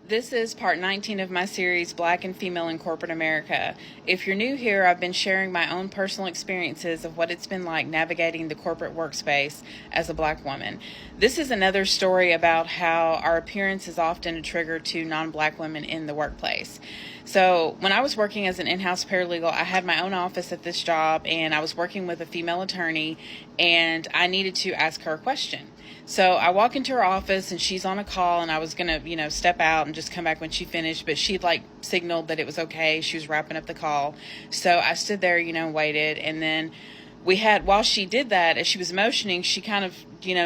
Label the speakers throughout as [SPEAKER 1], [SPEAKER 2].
[SPEAKER 1] This is part 19 of my series, Black and Female in Corporate America. If you're new here, I've been sharing my own personal experiences of what it's been like navigating the corporate workspace as a black woman. This is another story about how our appearance is often a trigger to non-black women in the workplace. So when I was working as an in-house paralegal, I had my own office at this job, and I was working with a female attorney, and I needed to ask her a question. So I walk into her office and she's on a call, and I was going to, step out and just come back when she finished, but she'd signaled that it was okay. She was wrapping up the call. So I stood there, waited, and then while she did that, as she was motioning, she kind of,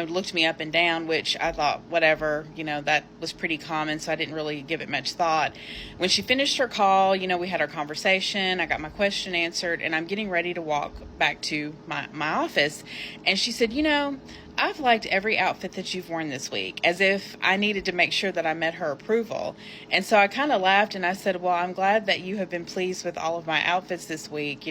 [SPEAKER 1] looked me up and down, which I thought, whatever, that was pretty common, so I didn't really give it much thought. When she finished her call, we had our conversation, I got my question answered, and I'm getting ready to walk back to my office, and she said, I've liked every outfit that you've worn this week, as if I needed to make sure that I met her approval. And so I kind of laughed and I said, well, I'm glad that you have been pleased with all of my outfits this week,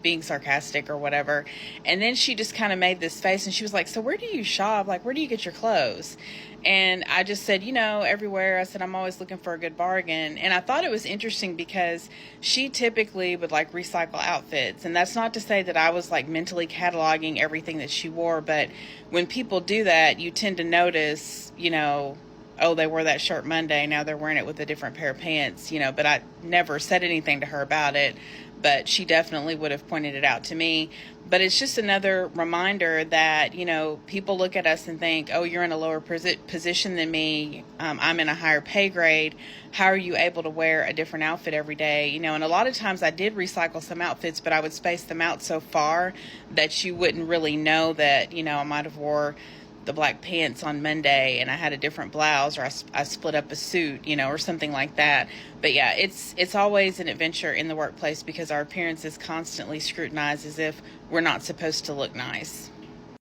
[SPEAKER 1] being sarcastic or whatever. And then she just kind of made this face and she was like, so where do you shop? Where do you get your clothes? And I just said, everywhere. I said, I'm always looking for a good bargain. And I thought it was interesting because she typically would recycle outfits. And that's not to say that I was mentally cataloging everything that she wore. But when people do that, you tend to notice, oh, they wore that shirt Monday, now they're wearing it with a different pair of pants, but I never said anything to her about it, but she definitely would have pointed it out to me. But it's just another reminder that, people look at us and think, oh, you're in a lower position than me, I'm in a higher pay grade, how are you able to wear a different outfit every day? And a lot of times I did recycle some outfits, but I would space them out so far that you wouldn't really know that, I might have wore the black pants on Monday and I had a different blouse, or I split up a suit, or something like that. But yeah, it's always an adventure in the workplace because our appearance is constantly scrutinized as if we're not supposed to look nice.